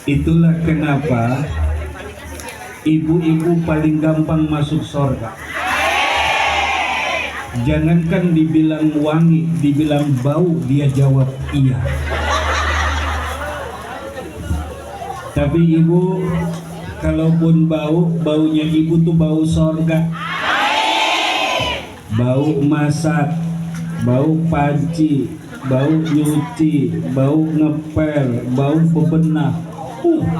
Itulah kenapa ibu-ibu paling gampang masuk surga. Jangankan dibilang wangi, dibilang bau, dia jawab iya. Tapi ibu, kalaupun bau, baunya ibu tuh bau surga. Bau masak, bau panci, bau nyuci, bau ngepel, bau bebenah.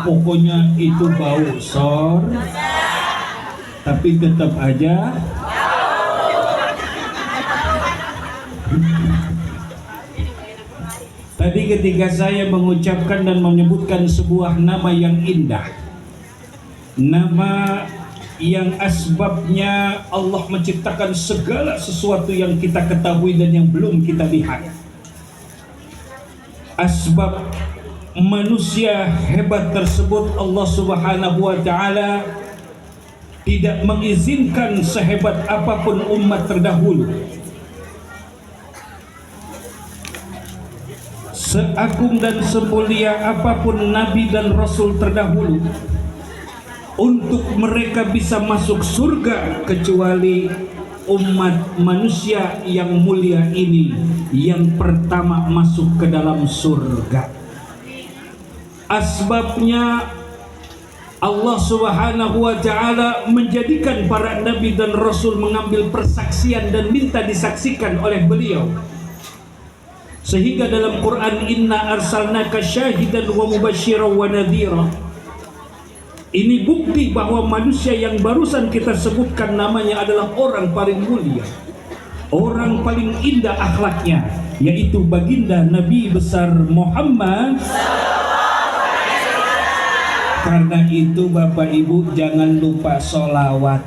Pokoknya itu bau surga. Tapi tetap aja tadi ketika saya mengucapkan dan menyebutkan sebuah nama yang indah, nama yang asbabnya Allah menciptakan segala sesuatu yang kita ketahui dan yang belum kita lihat. Asbab manusia hebat tersebut Allah Subhanahu wa ta'ala tidak mengizinkan sehebat apapun umat terdahulu, seagung dan semulia apapun nabi dan rasul terdahulu, untuk mereka bisa masuk surga kecuali umat manusia yang mulia ini yang pertama masuk ke dalam surga. Asbabnya Allah Subhanahu wa ta'ala menjadikan para nabi dan rasul mengambil persaksian dan minta disaksikan oleh beliau. Sehingga dalam Quran, inna arsalnaka syahidan wa mubasysyiran wa nadhira. Ini bukti bahwa manusia yang barusan kita sebutkan namanya adalah orang paling mulia, orang paling indah akhlaknya, yaitu baginda Nabi besar Muhammad. Karena itu Bapak Ibu jangan lupa sholawat.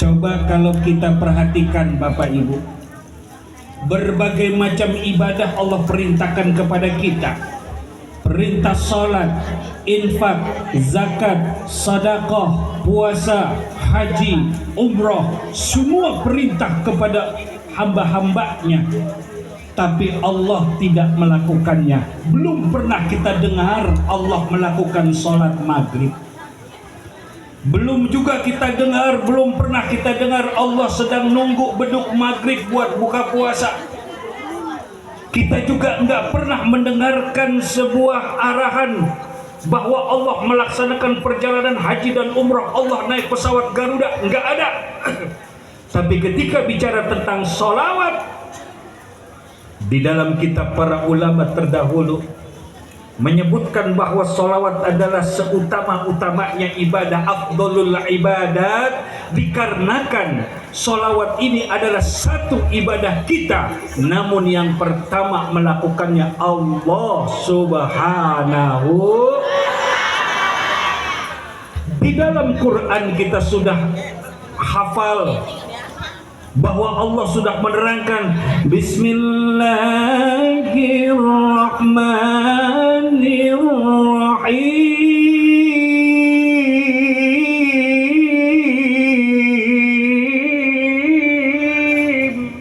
Coba kalau kita perhatikan Bapak Ibu, berbagai macam ibadah Allah perintahkan kepada kita. Perintah sholat, infak, zakat, sedekah, puasa, haji, umroh, semua perintah kepada hamba-hambanya. Tapi Allah tidak melakukannya. Belum pernah kita dengar Allah melakukan sholat maghrib. Belum juga kita dengar, belum pernah kita dengar Allah sedang nunggu beduk maghrib buat buka puasa. Kita juga enggak pernah mendengarkan sebuah arahan bahwa Allah melaksanakan perjalanan haji dan umrah, Allah naik pesawat Garuda, enggak ada. Tapi ketika bicara tentang sholawat, di dalam kitab para ulama terdahulu menyebutkan bahwa sholawat adalah seutama-utamanya ibadah, afdolul ibadat, dikarenakan sholawat ini adalah satu ibadah kita, namun yang pertama melakukannya Allah Subhanahu. Di dalam Quran kita sudah hafal bahwa Allah sudah menerangkan Bismillahirrahmanirrahim.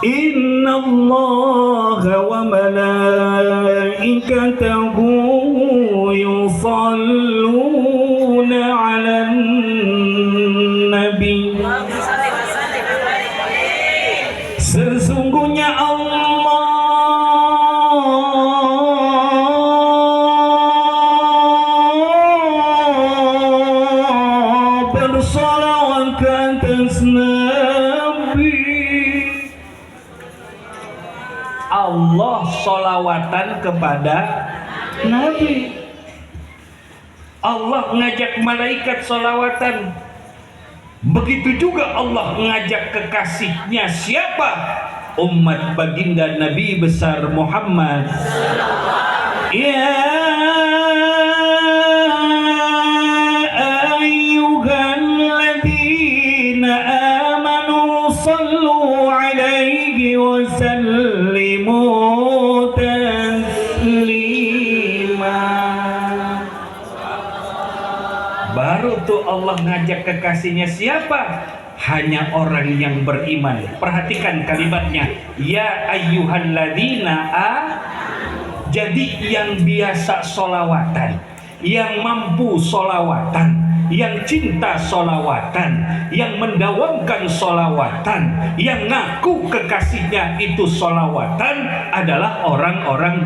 Innallaha wa malaikatahu yusalluna 'alan nabi. Sesungguhnya Allah bersalawat ke atas Nabi. Allah salawatan kepada Nabi. Allah ngajak malaikat salawatan. Begitu juga Allah mengajak kekasihnya siapa? Umat baginda Nabi besar Muhammad. Ya ayyuhalladzina amanu sallu alaihi wa sallimu taslima. Baru tuh Allah ngajak kekasihnya siapa? Hanya orang yang beriman. Perhatikan kalimatnya, ya ayyuhalladzina Jadi yang biasa solawatan, yang mampu solawatan, yang cinta solawatan, yang mendawamkan solawatan, yang ngaku kekasihnya itu solawatan adalah orang-orang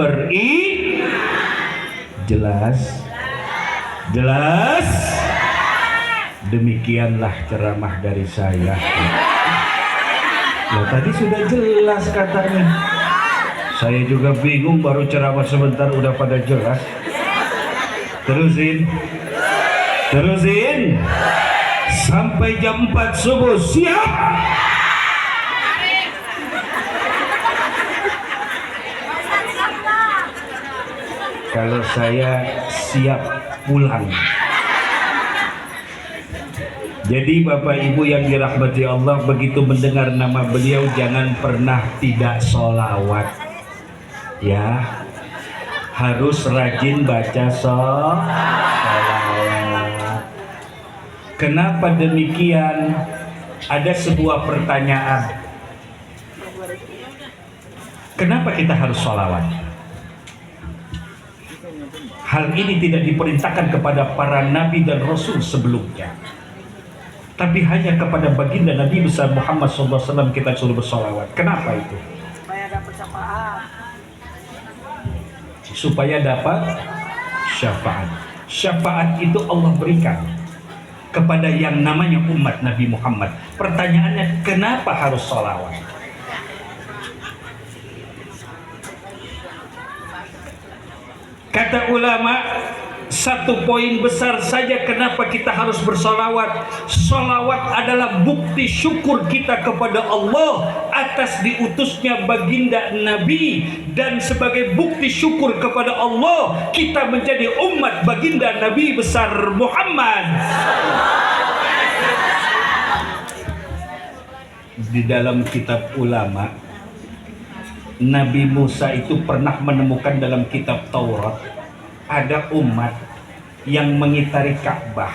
jelas. Demikianlah ceramah dari saya. Ya tadi sudah jelas katanya. Saya juga bingung, baru ceramah sebentar udah pada jelas. Terusin sampai jam 4 subuh. Siap? Kalau saya siap pulang. Jadi Bapak Ibu yang dirahmati Allah, begitu mendengar nama beliau jangan pernah tidak sholawat. Ya, harus rajin baca sholawat. Kenapa demikian? Ada sebuah pertanyaan. Kenapa kita harus sholawat? Hal ini tidak diperintahkan kepada para nabi dan rasul sebelumnya, tapi hanya kepada baginda Nabi besar Muhammad SAW kita suruh bersolawat. Kenapa itu? Supaya dapat syafaat. Supaya dapat syafaat. Syafaat itu Allah berikan kepada yang namanya umat Nabi Muhammad. Pertanyaannya, kenapa harus sholawat? Kata ulama, satu poin besar saja kenapa kita harus bersolawat. Solawat adalah bukti syukur kita kepada Allah atas diutusnya baginda Nabi, dan sebagai bukti syukur kepada Allah kita menjadi umat baginda Nabi besar Muhammad. Di dalam kitab ulama, Nabi Musa itu pernah menemukan dalam kitab Taurat ada umat yang mengitari Ka'bah,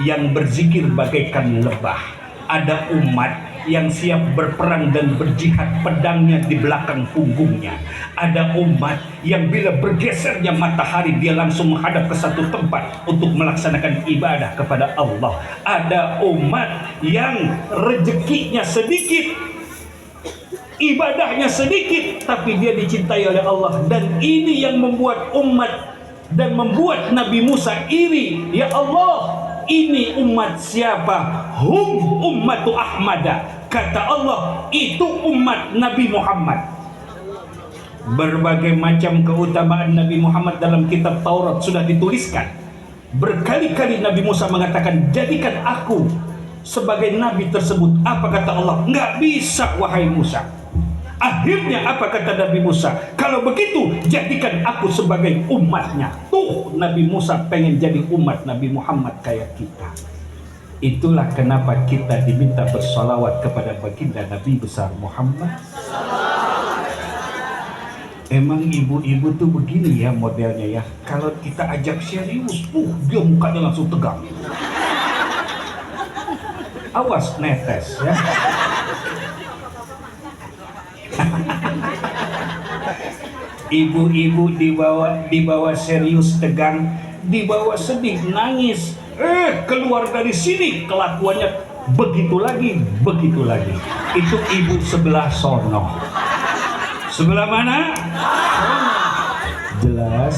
yang berzikir bagaikan lebah. Ada umat yang siap berperang dan berjihad, pedangnya di belakang punggungnya. Ada umat yang bila bergesernya matahari dia langsung menghadap ke satu tempat untuk melaksanakan ibadah kepada Allah. Ada umat yang rezekinya sedikit, ibadahnya sedikit, tapi dia dicintai oleh Allah. Dan ini yang membuat umat dan membuat Nabi Musa iri. Ya Allah, ini umat siapa? Hum ummatu Ahmada. Kata Allah, itu umat Nabi Muhammad. Berbagai macam keutamaan Nabi Muhammad dalam kitab Taurat sudah dituliskan. Berkali-kali Nabi Musa mengatakan, jadikan aku sebagai nabi tersebut. Apa kata Allah? Nggak bisa wahai Musa. Akhirnya apa kata Nabi Musa? Kalau begitu jadikan aku sebagai umatnya. Tuh, Nabi Musa pengen jadi umat Nabi Muhammad kayak kita. Itulah kenapa kita diminta bersolawat kepada baginda Nabi besar Muhammad. Emang ibu-ibu tuh begini ya modelnya ya. Kalau kita ajak serius, dia mukanya langsung tegang. Awas netes ya. Ibu-ibu dibawa serius tegang, dibawa sedih nangis. Keluar dari sini kelakuannya begitu lagi. Itu ibu sebelah sono. Sebelah mana? Jelas.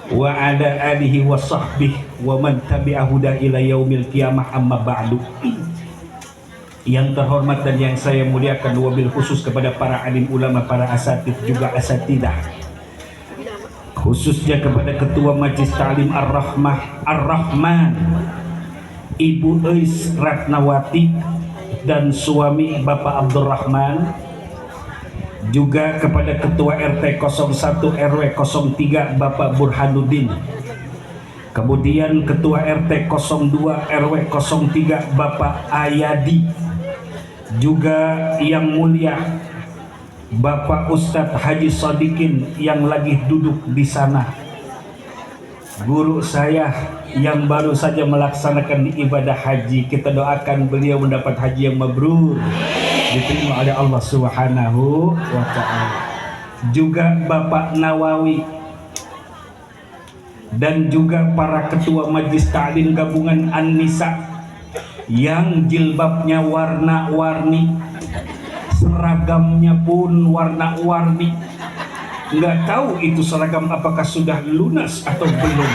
Wa ala alihi wa sahbihi wa man tabi'ahu ila yaumil qiyamah, amma ba'du. Yang terhormat dan yang saya muliakan, wabil khusus kepada para alim ulama, para asatidz juga asatidah, khususnya kepada Ketua Majelis Ta'lim Ar-Rahman Ibu Eis Ratnawati dan suami Bapak Abdurrahman, juga kepada Ketua RT 01 RW 03 Bapak Burhanuddin, kemudian Ketua RT 02 RW 03 Bapak Ayadi, juga yang mulia Bapak Ustadz Haji Sodikin yang lagi duduk di sana, Guru saya yang baru saja melaksanakan ibadah haji, kita doakan beliau mendapat haji yang mabrur, diterima oleh Allah Subhanahu wa ta'ala. Juga Bapak Nawawi dan juga para ketua Majelis Ta'lim Gabungan An-Nisa yang jilbabnya warna-warni, seragamnya pun warna-warni. Nggak tahu itu seragam apakah sudah lunas atau belum.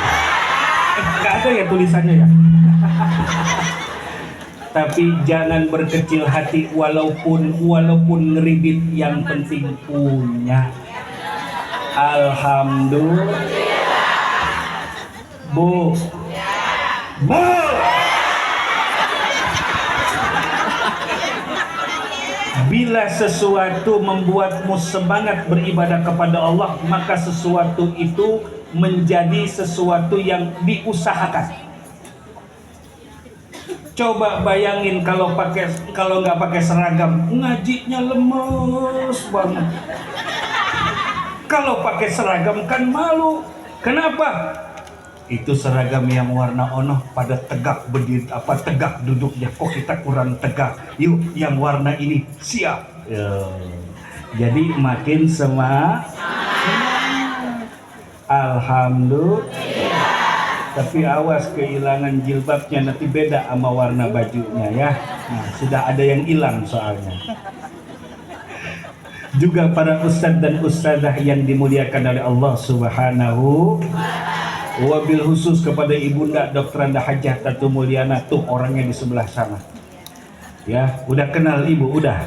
Nggak ada ya tulisannya ya. Tapi jangan berkecil hati, walaupun ngeridit, yang penting punya. Alhamdulillah. Bu. Bila sesuatu membuatmu semangat beribadah kepada Allah, maka sesuatu itu menjadi sesuatu yang diusahakan. Coba bayangin kalau nggak pakai seragam, ngajinya lemes banget. Kalau pakai seragam kan malu. Kenapa? Itu seragam yang warna onoh pada tegak berdiri, tegak duduknya, kok kita kurang tegak, yuk yang warna ini siap ya. Jadi makin semangat. Alhamdulillah. Tapi awas kehilangan jilbabnya, nanti beda sama warna bajunya ya. Nah, sudah ada yang hilang soalnya. Juga para ustadz dan ustadzah yang dimuliakan oleh Allah Subhanahu. Wabil khusus kepada Ibunda Dr. Anda Hajah Tatu Mulyana, tuh orangnya di sebelah sana. Ya, udah kenal Ibu? Udah.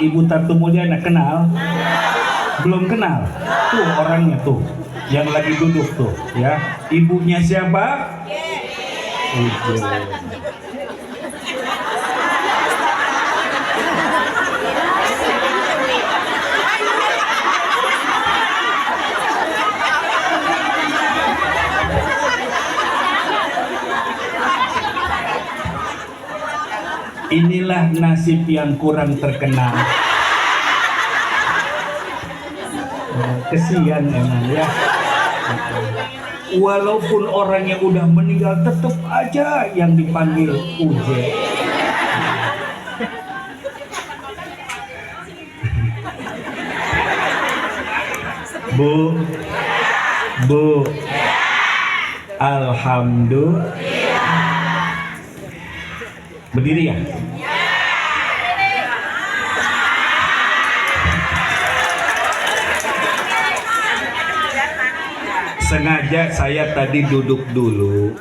Ibu Tatu Mulyana kenal? Belum kenal? Tuh orangnya tuh, yang lagi duduk tuh, ya. Ibunya siapa? Ibu. Inilah nasib yang kurang terkenal. Kesian emang ya. Walaupun orangnya udah meninggal, tetap aja yang dipanggil Uje. Bu, alhamdulillah. Berdiri ya? Sengaja saya tadi duduk dulu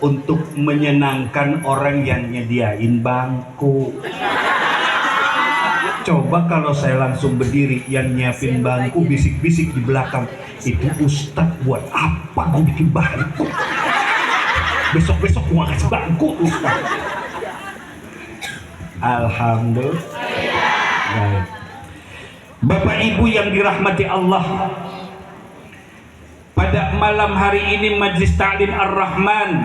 untuk menyenangkan orang yang nyediain bangku. Coba kalau saya langsung berdiri, yang nyiapin bangku bisik-bisik di belakang, itu Ustadz buat apa gue bikin bangku? Besok-besok gue kasih bangku Ustadz. Alhamdulillah. Baik. Bapak Ibu yang dirahmati Allah, pada malam hari ini Majelis Ta'lim Ar-Rahman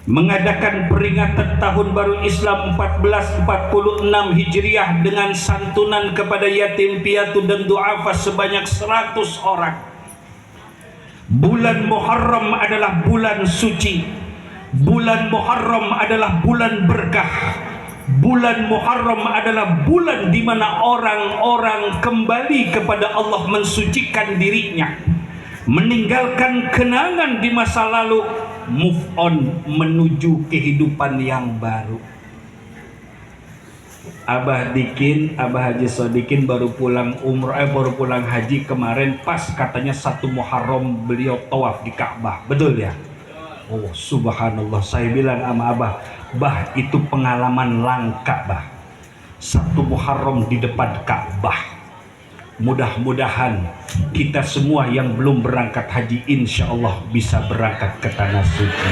mengadakan peringatan Tahun Baru Islam 1446 Hijriah dengan santunan kepada yatim piatu dan du'afa sebanyak 100 orang. Bulan Muharram adalah bulan suci. Bulan Muharram adalah bulan berkah. Bulan Muharram adalah bulan di mana orang-orang kembali kepada Allah, mensucikan dirinya, meninggalkan kenangan di masa lalu, move on menuju kehidupan yang baru. Abah Haji Sodikin baru pulang baru pulang haji kemarin, pas katanya 1 Muharram beliau tawaf di Ka'bah. Betul ya? Oh subhanallah, saya bilang sama Abah, Bah, itu pengalaman langka, Bah. 1 Muharram di depan Ka'bah. Mudah-mudahan kita semua yang belum berangkat haji insya Allah bisa berangkat ke Tanah Suci.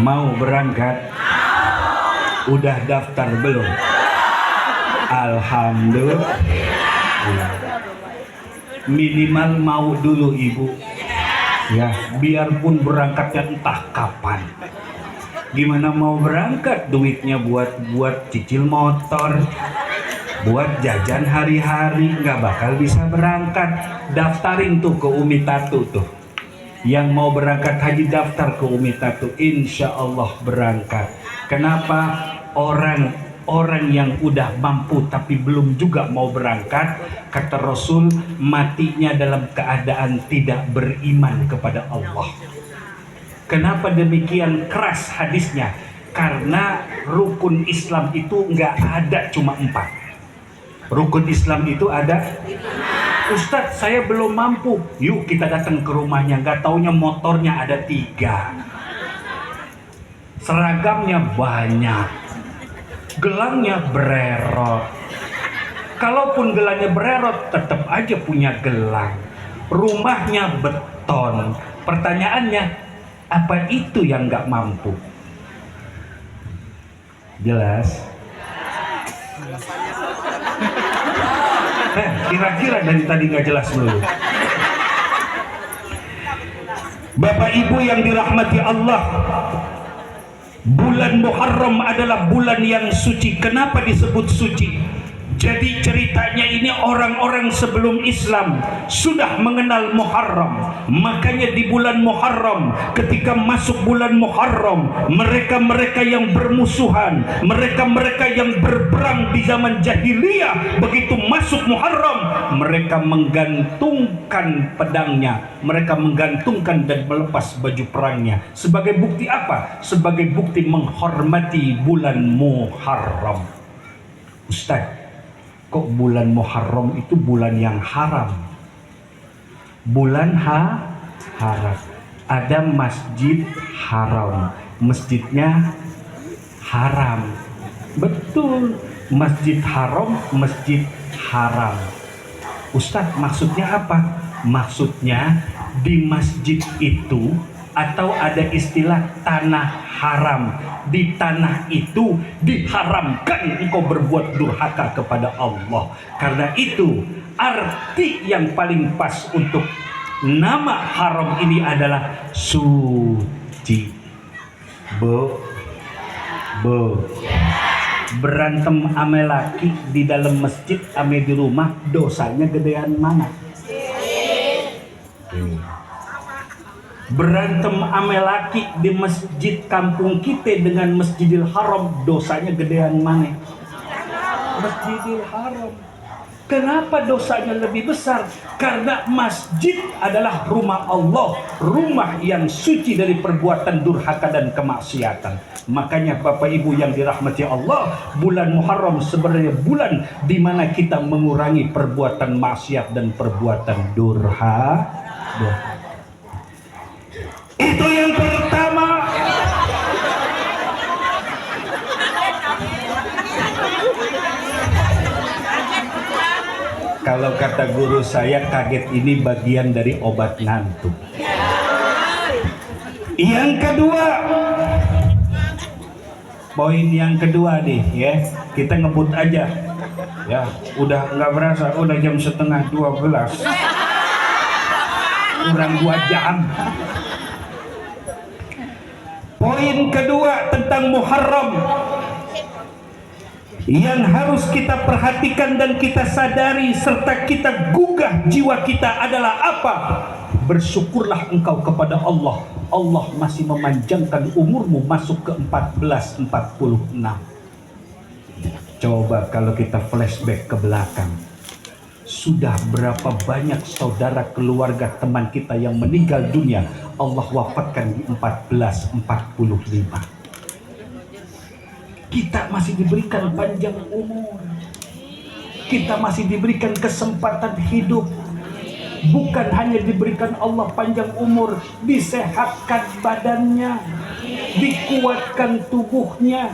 Mau berangkat? Udah daftar belum? Alhamdulillah. Minimal mau dulu Ibu. Ya, biarpun berangkatnya entah kapan. Gimana mau berangkat, duitnya buat cicil motor, buat jajan hari-hari, nggak bakal bisa berangkat. Daftarin tuh ke Umi Tatu tuh. Yang mau berangkat haji daftar ke Umi Tatu, insya Allah berangkat. Kenapa? Orang yang udah mampu tapi belum juga mau berangkat, kata Rasul, matinya dalam keadaan tidak beriman kepada Allah. Kenapa demikian keras hadisnya? Karena rukun Islam itu nggak ada cuma 4. Rukun Islam itu ada. Ustadz, saya belum mampu. Yuk kita datang ke rumahnya. Nggak taunya motornya ada 3, seragamnya banyak, gelangnya bererot. Kalaupun gelangnya bererot, tetap aja punya gelang. Rumahnya beton. Pertanyaannya, apa itu yang nggak mampu? Jelas? Kira-kira dari tadi nggak jelas dulu. Bapak Ibu yang dirahmati Allah, bulan Muharram adalah bulan yang suci. Kenapa disebut suci? Jadi ceritanya ini orang-orang sebelum Islam sudah mengenal Muharram. Makanya di bulan Muharram, ketika masuk bulan Muharram, mereka-mereka yang bermusuhan, mereka-mereka yang berperang di zaman jahiliyah, begitu masuk Muharram, mereka menggantungkan pedangnya, mereka menggantungkan dan melepas baju perangnya. Sebagai bukti apa? Sebagai bukti menghormati bulan Muharram. Ustaz, kok bulan Muharram itu bulan yang haram? Bulan haram. Ada masjid haram, masjidnya haram. Betul, masjid haram, masjid haram. Ustadz, maksudnya apa? Maksudnya di masjid itu, atau ada istilah tanah haram. Di tanah itu diharamkan engkau berbuat durhaka kepada Allah. Karena itu arti yang paling pas untuk nama haram ini adalah suci. Berantem ame laki di dalam masjid ame di rumah, dosanya gedean mana? Berantem ame laki di masjid kampung kita dengan Masjidil Haram, dosanya gedean mana? Masjidil Haram. Kenapa dosanya lebih besar? Karena masjid adalah rumah Allah, rumah yang suci dari perbuatan durhaka dan kemaksiatan. Makanya Bapak Ibu yang dirahmati Allah, bulan Muharram sebenarnya bulan di mana kita mengurangi perbuatan maksiat dan perbuatan durhaka. Itu yang pertama. Kalau kata guru saya, kaget ini bagian dari obat ngantuk. Yang kedua, poin yang kedua nih ya, kita ngebut aja. Ya, udah nggak berasa, udah jam 11:30. Kurang 2 jam. Poin kedua tentang Muharram yang harus kita perhatikan dan kita sadari serta kita gugah jiwa kita adalah apa? Bersyukurlah engkau kepada Allah. Allah masih memanjangkan umurmu masuk ke 1446. Coba kalau kita flashback ke belakang, sudah berapa banyak saudara, keluarga, teman kita yang meninggal dunia Allah wafatkan di 1445. Kita masih diberikan panjang umur, kita masih diberikan kesempatan hidup. Bukan hanya diberikan Allah panjang umur, disehatkan badannya, dikuatkan tubuhnya,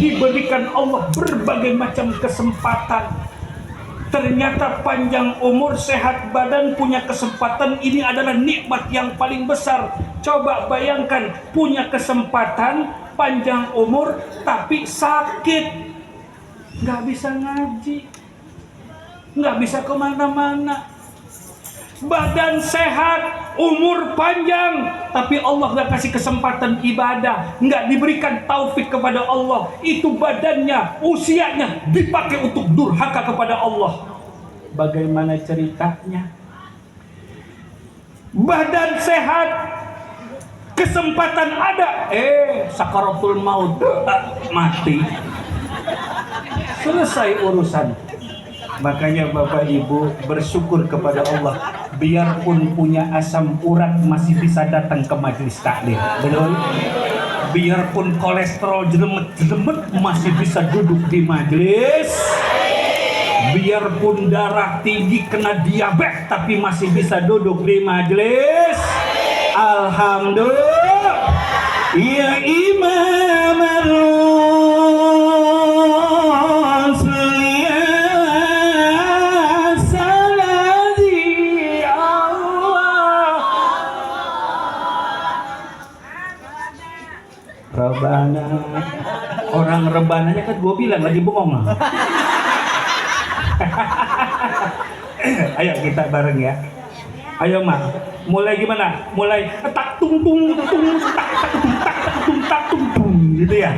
diberikan Allah berbagai macam kesempatan. Ternyata panjang umur, sehat badan, punya kesempatan, ini adalah nikmat yang paling besar. Coba bayangkan, punya kesempatan, panjang umur, tapi sakit. Nggak bisa ngaji, nggak bisa kemana-mana. badan sehat, umur panjang, tapi Allah gak kasih kesempatan ibadah, gak diberikan taufik kepada Allah. Itu badannya, usianya dipakai untuk durhaka kepada Allah. Bagaimana ceritanya? Badan sehat, kesempatan ada, sakaratul maut, mati, selesai urusan. Makanya Bapak Ibu bersyukur kepada Allah, biarpun punya asam urat masih bisa datang ke majelis taklim, betul? Biarpun kolesterol jelemet-jelemet masih bisa duduk di majelis. Biarpun darah tinggi kena diabetes tapi masih bisa duduk di majelis. Alhamdulillah. Ya Imam Rebana. Orang rebananya kan gue bilang lagi bengong. Ayo kita bareng ya. Ayo Mak, mulai gimana? Mulai tak tung tung tung tak tung tak tung tung gitu ya.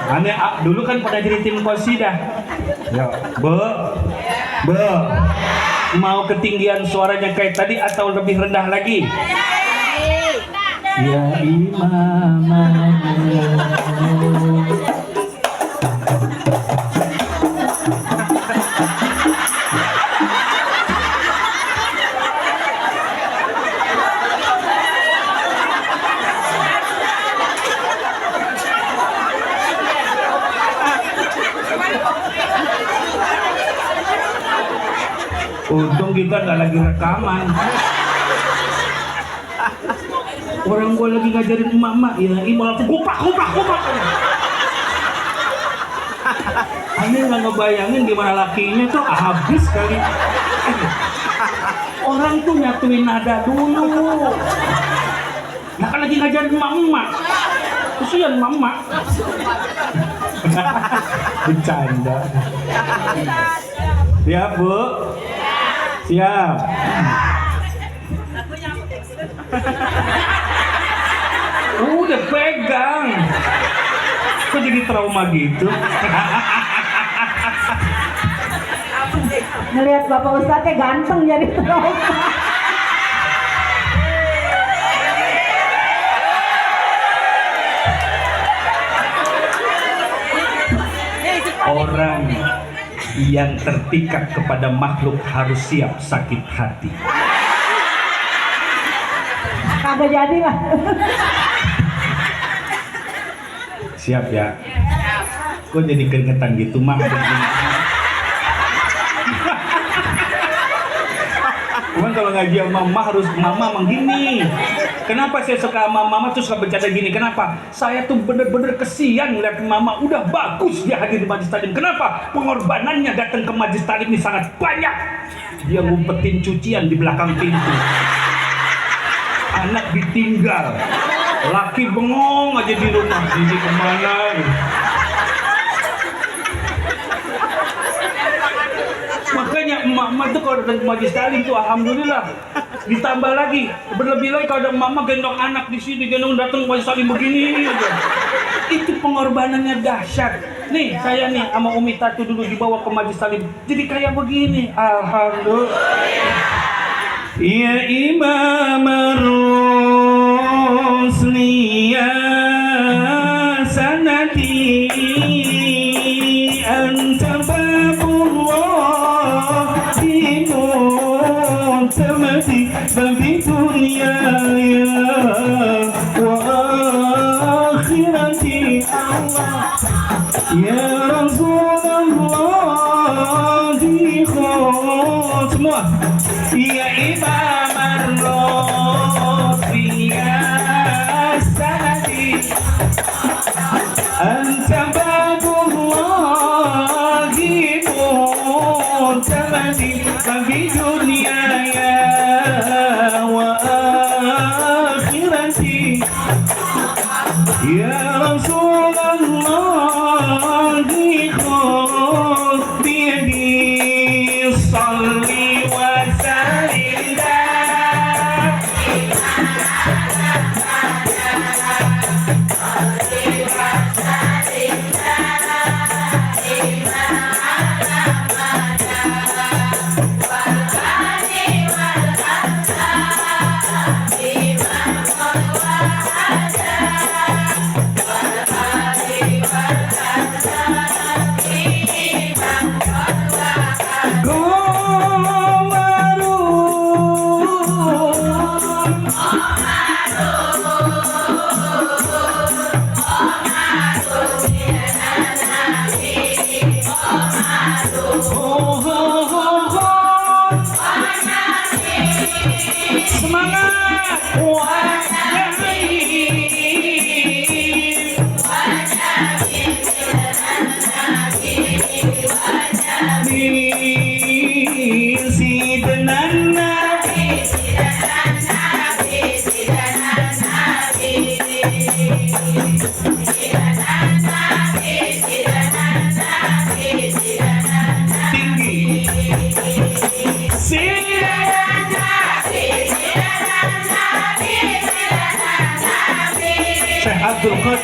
Aneh dulu kan pada jadi tim qasidah. Yo, Be. Mau ketinggian suaranya kayak tadi atau lebih rendah lagi? Ya Imam untung kita nggak lagi rekaman. Orang gue lagi ngajarin emak-emak, ya ibu langsung kupak. Aneh nggak ngebayangin gimana lakinya tuh habis kali. Orang tuh nyatuin nada dulu. Nah kan lagi ngajarin emak-emak, kesian emak-emak. Bercanda. Siap Bu? Siap. Udah pegang. Kok jadi trauma gitu? Ngelihat Bapak Ustadznya ganteng jadi trauma. Orang yang terpikat kepada makhluk harus siap sakit hati. Kagak jadi lah. Siap ya? Kok jadi keringetan gitu Mak? Cuman kalau ngaji sama Mama harus Mama begini. Kenapa saya suka sama Mama terus suka bercanda gini? Kenapa? Saya tuh bener-bener kesian ngeliat Mama udah bagus dia hadir di majelis taklim. Kenapa? Pengorbanannya datang ke majelis taklim ini sangat banyak. Dia ngumpetin cucian di belakang pintu. Anak ditinggal, laki bengong aja di rumah, ini kemana? Makanya emak-emak tuh kalau datang ke majelis taklim tuh alhamdulillah. Ditambah lagi, berlebih lagi kalau ada mama gendong anak di sini, gendong datang ke majelis taklim begini aja. Itu pengorbanannya dahsyat. Nih saya nih sama Umi Tatu dulu dibawa ke majelis taklim, jadi kayak begini. Alhamdulillah. Ya Imam Rusli ya sanati anta babullah di muntamati babi dunia ya wa akhirati Allah ya Rasulullah di khutmah ya Imam Ar-Rafi ya Sanadi Anta Babullahi Muntamadi Bagi dunia ya wa akhirati ya Rasulullah di khutbiyadi salli wa sallim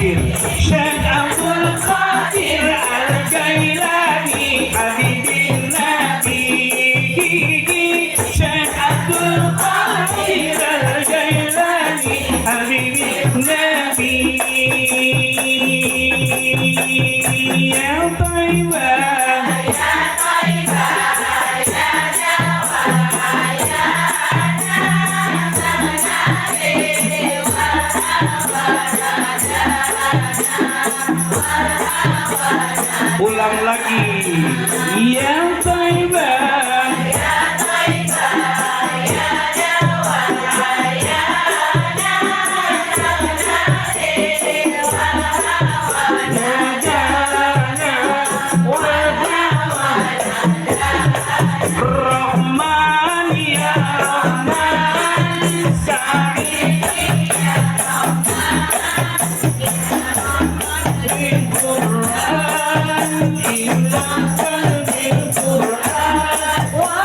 Qadir, Syekh Abdul Qadir Al-Jailani Habibin Nabi. Syekh Abdul Qadir Al-Jailani Habibin Nabi. Ya Taibah, ya Taibah, ya Jawa, ya ulang lagi. Ya Taibah, ya Taibah, ya Jawa, ya Rahman ya Rahman, Sa'id ya Rahman, bil Quran ilahkan bil Quran wa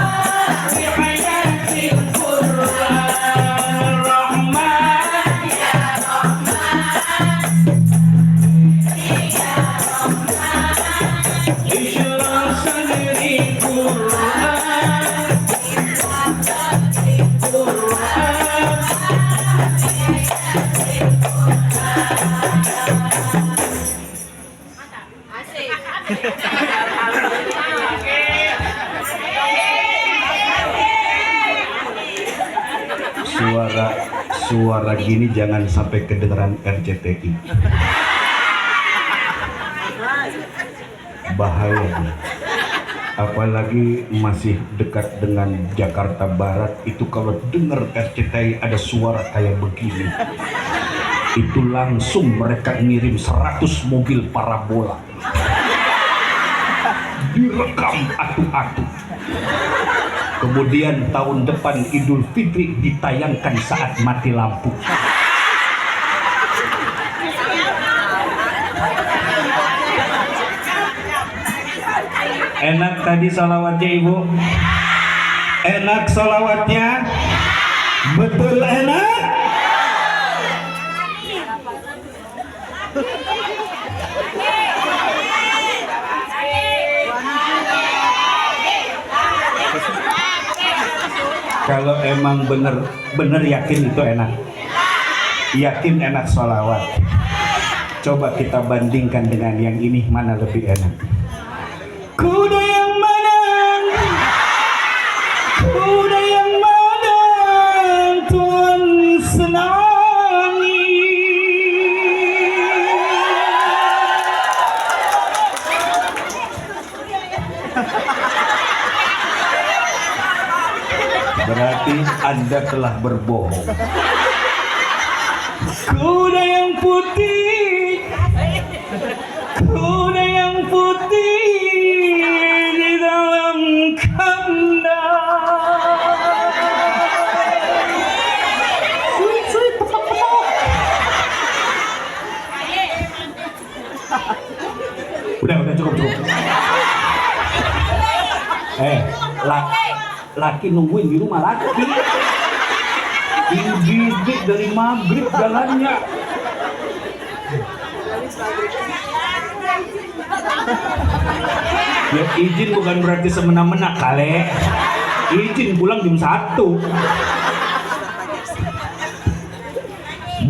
bi hayatil Quran. Rahman ya Rahman, ya Rahman, ishrah sadri Quran. Suara gini jangan sampai kedengeran RCTI. Bahaya. Apalagi masih dekat dengan Jakarta Barat, itu kalau dengar RCTI ada suara kayak begini, itu langsung mereka ngirim 100 mobil parabola, direkam atu-atu. Kemudian tahun depan Idul Fitri ditayangkan saat mati lampu. Enak tadi salawatnya Ibu? Enak salawatnya? Betul enak? Kalau emang bener yakin itu enak, yakin enak sholawat, coba kita bandingkan dengan yang ini, mana lebih enak? Kuda yang mana? Kuda yang mana? Tuhan senangi. Berarti Anda telah berbohong. Kuda yang putih, kuda yang putih di dalam kandang. Udah cukup. Laki nungguin di rumah laki. Dididik dari maghrib jalannya. Ya izin bukan berarti semena-mena kali. Izin pulang jam 1.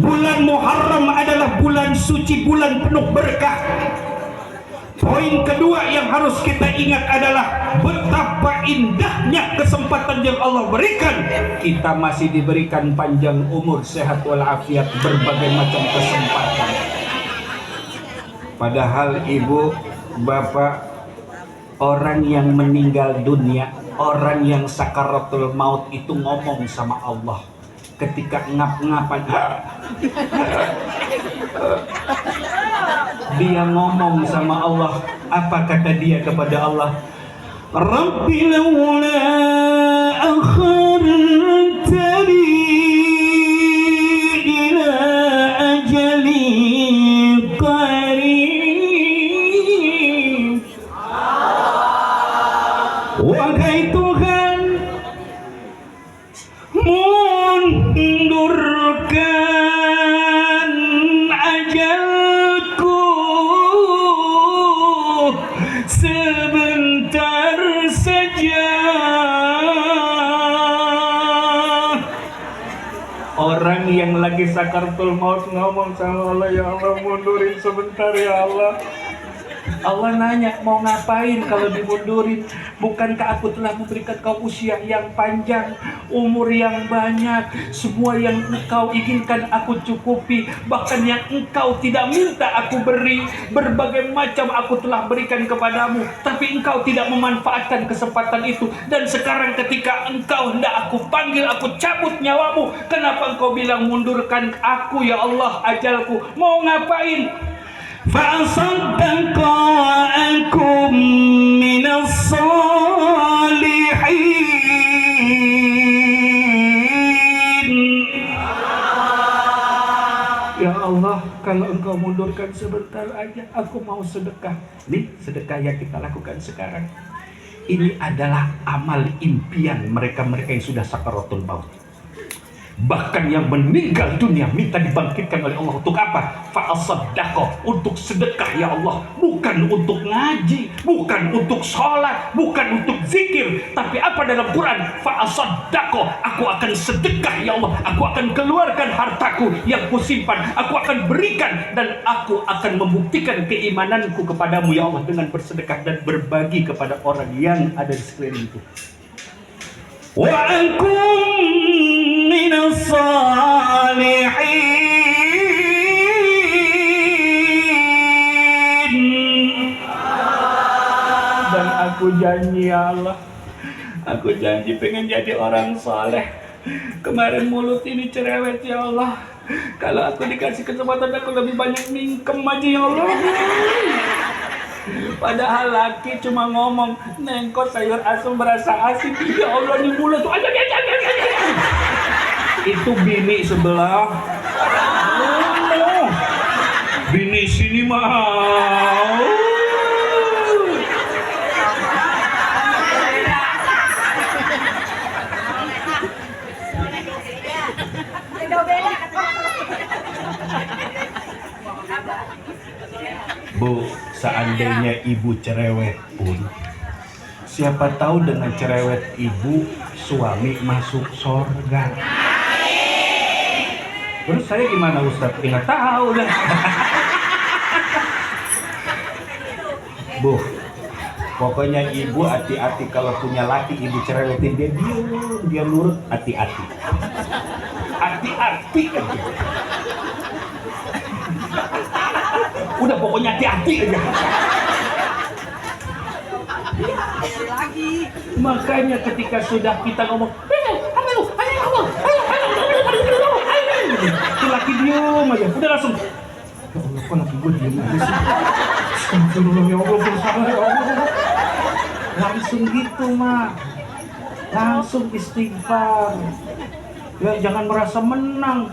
Bulan Muharram adalah bulan suci, bulan penuh berkah. Poin kedua yang harus kita ingat adalah betapa indahnya kesempatan yang Allah berikan. Kita masih diberikan panjang umur, sehat walafiat, berbagai macam kesempatan. Padahal ibu, bapak, orang yang meninggal dunia, orang yang sakaratul maut itu ngomong sama Allah ketika ngap-ngapan. Dia ngomong sama Allah, apa kata dia kepada Allah? Rabbi laula akhartani ila ajali qarib. Wahai Tuhan, mundurkan ajal sebentar saja. Orang yang lagi sakaratul maut ngomong sama Allah, ya Allah mundurin sebentar ya Allah. Allah nanya, mau ngapain kalau dimundurin? Bukankah aku telah memberikan kau usia yang panjang, umur yang banyak, semua yang engkau inginkan aku cukupi, bahkan yang engkau tidak minta aku beri, berbagai macam aku telah berikan kepadamu, tapi engkau tidak memanfaatkan kesempatan itu. Dan sekarang ketika engkau hendak aku panggil, aku cabut nyawamu, kenapa engkau bilang mundurkan aku ya Allah ajalku? Mau ngapain? فَأَصَدَّقَ وَأَكُن مِّنَ الصَّالِحِينَ. Ya Allah, kalau engkau mundurkan sebentar aja, aku mau sedekah. Nih, sedekah yang kita lakukan sekarang. Ini adalah amal impian mereka-mereka yang sudah sakaratul maut. Bahkan yang meninggal dunia minta dibangkitkan oleh Allah untuk apa? Fa'asaddaqo, untuk sedekah ya Allah, bukan untuk ngaji, bukan untuk sholat, bukan untuk zikir, tapi apa dalam Quran? Fa'asaddaqo, aku akan sedekah ya Allah, aku akan keluarkan hartaku yang kusimpan, aku akan berikan, dan aku akan membuktikan keimananku kepadamu ya Allah dengan bersedekah dan berbagi kepada orang yang ada di sekelilingku. Wa ankum minas salihin. Dan aku janji ya Allah, aku janji pengen jadi orang saleh. Kemarin mulut ini cerewet ya Allah, kalau aku dikasih kesempatan aku lebih banyak mingkem aja ya Allah. Padahal laki cuma ngomong nengkot sayur asem berasa asin, ya Allah di mulut tuh aja. Itu bini sebelah, bini sini mau. Bu, seandainya ibu cerewet pun, siapa tahu dengan cerewet ibu suami masuk surga. Terus saya gimana Ustadz? Nggak tahu dah. Bu, pokoknya ibu hati-hati kalau punya laki ibu cerewetin, dia diam, dia nurut, hati-hati. Hati-hati aja. Udah pokoknya hati-hati aja. Makanya ketika sudah kita ngomong, si laki diem aja, udah langsung, ya Allah kok laki gue diem aja sih. Astagfirullah ya Allah, bersalah ya Allah. Langsung gitu mah, langsung istighfar. Ya jangan merasa menang.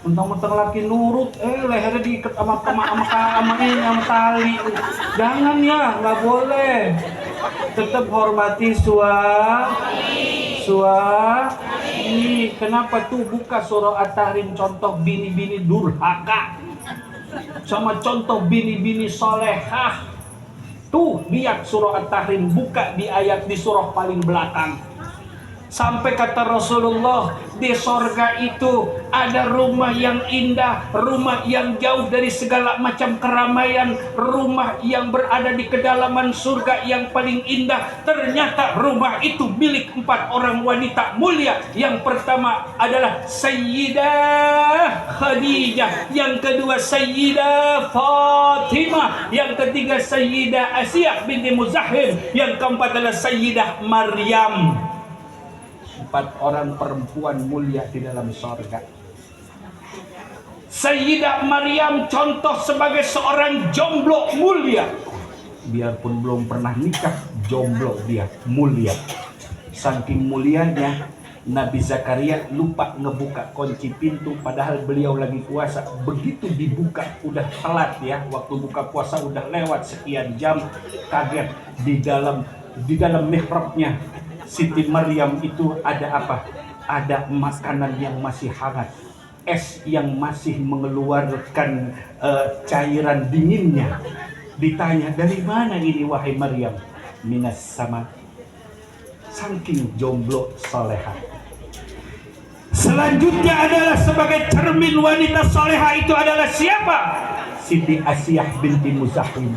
Mentang-mentang laki nurut, lehernya diikat sama tali. Jangan ya, nggak boleh. Tetap hormati suami. Kenapa tuh buka surah At-Tahrim, contoh bini-bini durhaka sama contoh bini-bini solehah. Tuh lihat surah At-Tahrim, buka di ayat di surah paling belakang. Sampai kata Rasulullah, di sorga itu ada rumah yang indah, rumah yang jauh dari segala macam keramaian, rumah yang berada di kedalaman surga yang paling indah. Ternyata rumah itu milik 4 orang wanita mulia. Yang pertama adalah Sayyidah Khadijah, yang kedua Sayyidah Fatimah, yang ketiga Sayyidah Asiyah binti Muzahim, yang keempat adalah Sayyidah Maryam. 4 orang perempuan mulia di dalam sorga. Sayyidah Maryam contoh sebagai seorang jomblo mulia. Biarpun belum pernah nikah, jomblo dia mulia. Saking mulianya, Nabi Zakaria lupa ngebuka kunci pintu padahal beliau lagi puasa. Begitu dibuka udah telat ya, waktu buka puasa udah lewat sekian jam. Kaget di dalam mihrabnya Siti Maryam itu ada apa? Ada makanan yang masih hangat, es yang masih mengeluarkan cairan dinginnya. Ditanya, dari mana ini wahai Maryam? Minas sama. Saking jomblo soleha. Selanjutnya adalah sebagai cermin wanita soleha itu adalah siapa? Siti Asiyah binti Muzahim.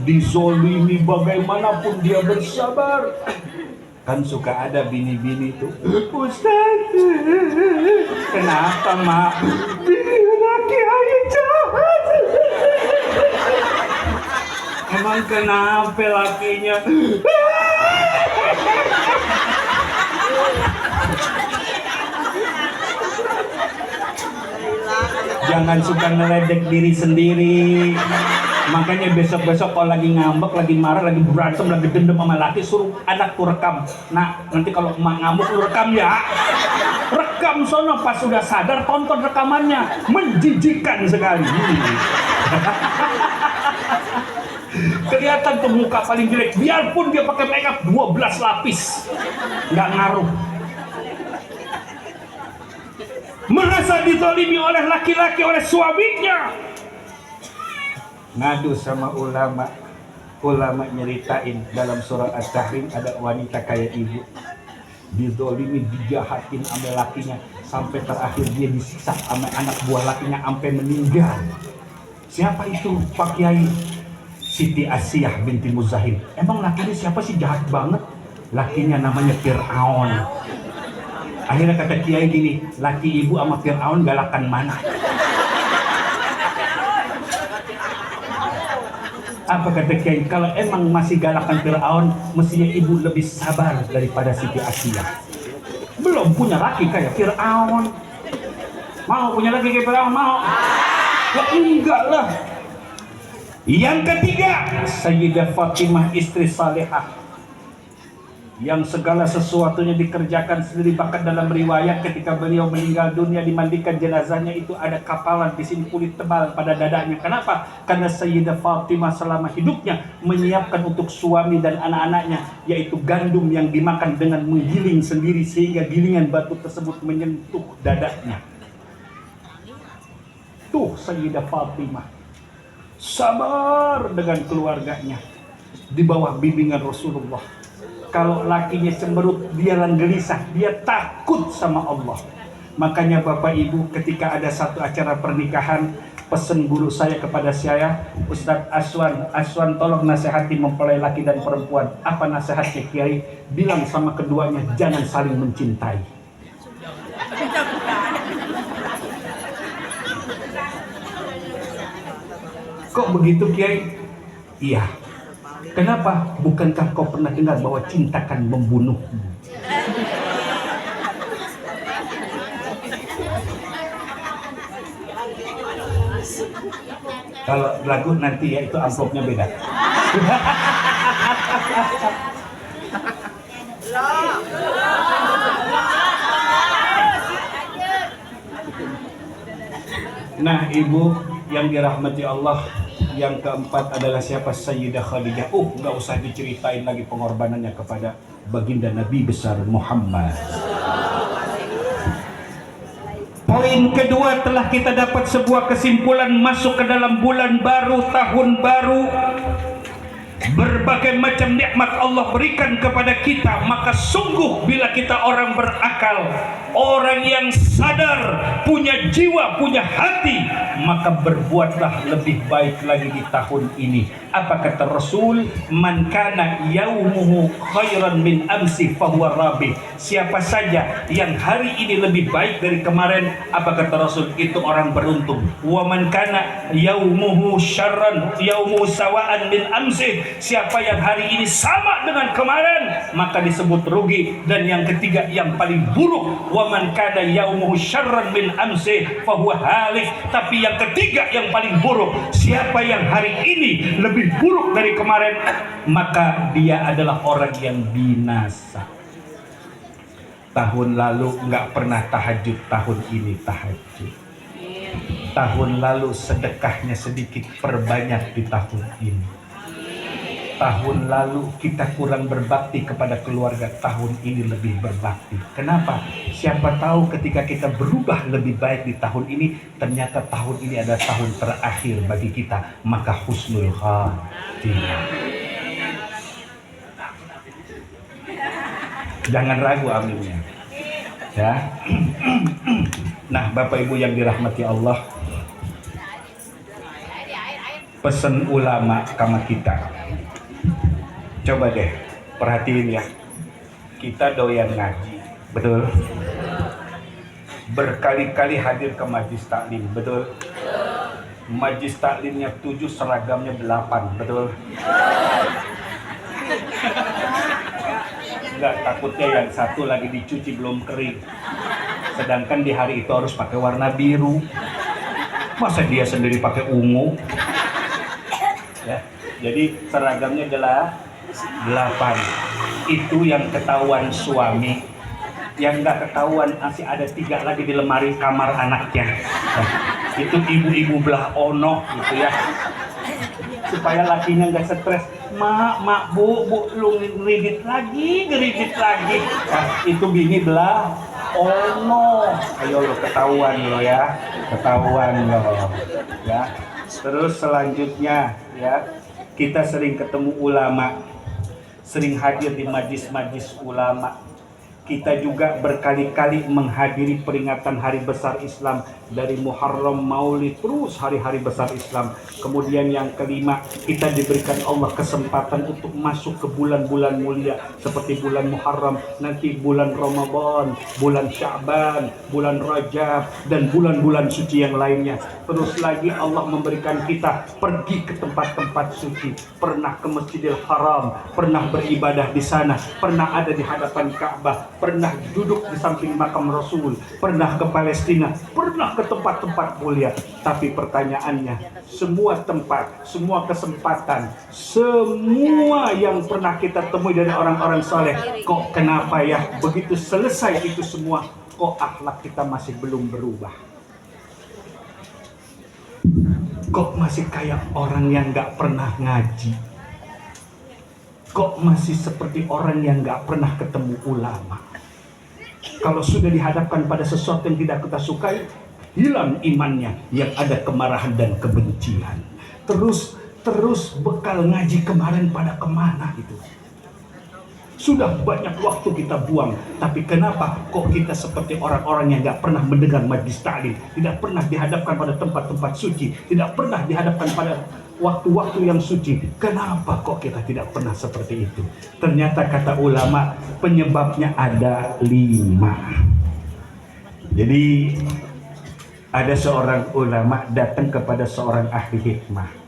Dizolimi bagaimanapun dia bersabar. Kan suka ada bini-bini itu, Ustaz, kenapa mak? Bini laki aja jahat. Emang kenapa lakinya? Jangan suka ngeledek diri sendiri. Makanya besok-besok kalau lagi ngambek, lagi marah, lagi berantem, lagi dendam sama laki, suruh anak tuh rekam. Nah, nanti kalau emak ngamuk lu rekam ya. Rekam sono, pas sudah sadar tonton rekamannya. Menjijikan sekali. Kelihatan tuh muka paling jelek, biarpun dia pakai makeup 12 lapis. Nggak ngaruh. Merasa dizalimi oleh laki-laki, oleh suaminya. Ngadu sama ulama nyeritain dalam surah At-Tahrim ada wanita kayak ibu dizolimi, dijahatin sama lakinya sampai terakhir dia disiksa sama anak buah lakinya sampai meninggal. Siapa itu Pak Kiai? Siti Asiyah binti Muzahim. Emang lakinya siapa sih, jahat banget? Lakinya namanya Fir'aun. Akhirnya kata Kiai gini, laki ibu sama Fir'aun galakan mana? Apa kata Kiai? Kalau emang masih galakan Fir'aun, mestinya ibu lebih sabar daripada Siti Asiyah. Belum punya laki kayak Fir'aun. Mau punya laki kayak Fir'aun? Mau? Ya enggak lah. Yang ketiga, Sayyidah Fatimah, istri salehah, yang segala sesuatunya dikerjakan sendiri. Bahkan dalam riwayat ketika beliau meninggal dunia, dimandikan jenazahnya itu ada kapalan di sini, kulit tebal pada dadanya. Kenapa? Karena Sayyidah Fatimah selama hidupnya menyiapkan untuk suami dan anak-anaknya, yaitu gandum yang dimakan dengan menggiling sendiri sehingga gilingan batu tersebut menyentuh dadanya. Tuh Sayyidah Fatimah sabar dengan keluarganya di bawah bimbingan Rasulullah. Kalau lakinya cemberut, dia gelisah, dia takut sama Allah. Makanya Bapak Ibu, ketika ada satu acara pernikahan, pesan guru saya kepada saya, Ustadz Aswan tolong nasihati mempelai laki dan perempuan. Apa nasihatnya Kiai? Bilang sama keduanya, jangan saling mencintai. Kok begitu Kiai? Iya. Kenapa? Bukankah kau pernah dengar bahwa cinta kan membunuhmu? Kalau lagu nanti ya itu amplopnya beda. Nah ibu yang dirahmati Allah, yang keempat adalah siapa? Sayyidah Khadijah. Nggak usah diceritain lagi pengorbanannya kepada baginda Nabi besar Muhammad. Poin kedua, telah kita dapat sebuah kesimpulan masuk ke dalam bulan baru, tahun baru. Berbagai macam nikmat Allah berikan kepada kita, maka sungguh bila kita orang berakal, orang yang sadar, punya jiwa, punya hati, maka berbuatlah lebih baik lagi di tahun ini. Apa kata Rasul? Man kana yaumuhu khairan min amsi fahuwa rabi. Siapa saja yang hari ini lebih baik dari kemarin, apa kata Rasul? Itu orang beruntung. Wa man kana yaumuhu syarran yaumuhu sawaan min amsi. Siapa yang hari ini sama dengan kemarin, maka disebut rugi. Dan yang ketiga, yang paling buruk, wa man kana yaumuhu syarran min amsi fahuwa halik. Tapi yang ketiga yang paling buruk, siapa yang hari ini lebih buruk dari kemarin, maka dia adalah orang yang binasa. Tahun lalu nggak pernah tahajud, tahun ini tahajud. Tahun lalu sedekahnya sedikit, perbanyak di tahun ini. tahun lalu kita kurang berbakti kepada keluarga, tahun ini lebih berbakti. Kenapa? Siapa tahu ketika kita berubah lebih baik di tahun ini, ternyata tahun ini adalah tahun terakhir bagi kita, maka husnul khatimah. Jangan ragu aminnya. Ya. Nah, Bapak Ibu yang dirahmati Allah, pesan ulama kama kita. Coba deh perhatiin ya. Kita doyan ngaji, betul? Berkali-kali hadir ke majlis taklim, betul? Majlis taklimnya 7, seragamnya 8, betul? Enggak, takutnya yang satu lagi dicuci belum kering. Sedangkan di hari itu harus pakai warna biru. Masa dia sendiri pakai ungu? Ya, jadi seragamnya adalah 8. Itu yang ketahuan suami. Yang nggak ketahuan masih ada 3 lagi di lemari kamar anaknya. Nah, itu ibu-ibu belah ono gitu ya. Supaya lakinya nggak stres. Mak, bu, lu ngerigit lagi. Nah, itu bini belah ono. Ayo lo ketahuan lo ya. Ya. Terus selanjutnya ya, kita sering ketemu ulama, sering hadir di majlis-majlis ulama. Kita juga berkali-kali menghadiri peringatan hari besar Islam dari Muharram, Maulid, terus hari-hari besar Islam. Kemudian yang kelima, kita diberikan Allah kesempatan untuk masuk ke bulan-bulan mulia seperti bulan Muharram, nanti bulan Ramadan, bulan Sya'ban, bulan Rajab, dan bulan-bulan suci yang lainnya. Terus lagi Allah memberikan kita pergi ke tempat-tempat suci, pernah ke Masjidil Haram, pernah beribadah di sana, pernah ada di hadapan Ka'bah, pernah duduk di samping makam Rasul, pernah ke Palestina, pernah ke tempat-tempat mulia. Tapi pertanyaannya, semua tempat, semua kesempatan, semua yang pernah kita temui dari orang-orang soleh, kok kenapa ya begitu selesai itu semua, kok akhlak kita masih belum berubah? Kok masih kayak orang yang gak pernah ngaji? Kok masih seperti orang yang gak pernah ketemu ulama? Kalau sudah dihadapkan pada sesuatu yang tidak kita sukai, hilang imannya, yang ada kemarahan dan kebencian. Terus bekal ngaji kemarin pada kemana itu? Sudah banyak waktu kita buang, tapi kenapa kok kita seperti orang-orang yang gak pernah mendengar majlis ta'lim, tidak pernah dihadapkan pada tempat-tempat suci, tidak pernah dihadapkan pada waktu-waktu yang suci? Kenapa kok kita tidak pernah seperti itu? Ternyata kata ulama, penyebabnya ada 5. Jadi ada seorang ulama datang kepada seorang ahli hikmah.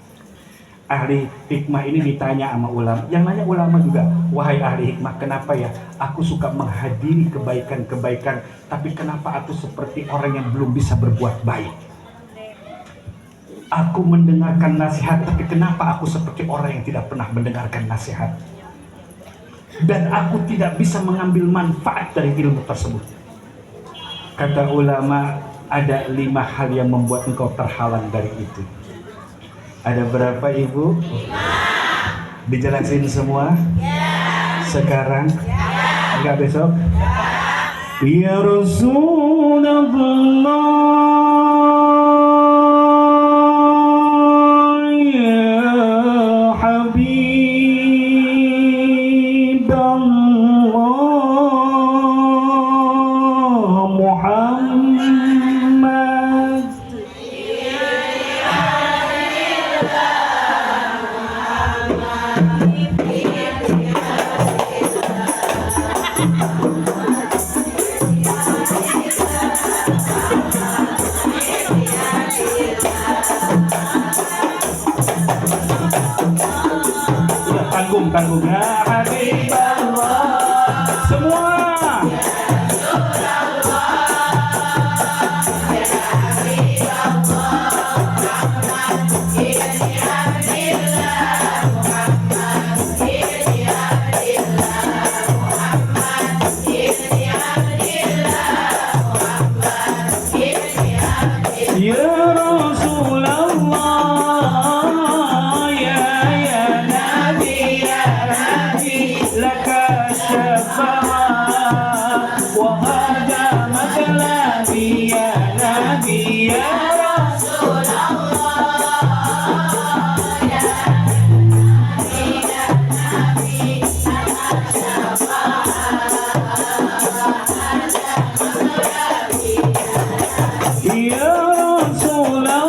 Ahli hikmah ini ditanya sama ulama, yang nanya ulama juga, wahai ahli hikmah, kenapa ya aku suka menghadiri kebaikan-kebaikan, tapi kenapa aku seperti orang yang belum bisa berbuat baik? Aku mendengarkan nasihat, tapi kenapa aku seperti orang yang tidak pernah mendengarkan nasihat? Dan aku tidak bisa mengambil manfaat dari ilmu tersebut. Kata ulama, ada 5 hal yang membuat engkau terhalang dari itu. Ada berapa ibu? 5. Dijelasin semua? Ya. Sekarang? Ya. Enggak besok? Ya. Ya Rasulullah, ya Habibullah Muhammad. Tanggung ya Habibullah semua. Ya Rasulullah, ya Nabi laka syafaat wa hada matlabi ya nabi ya Ya Rasulullah.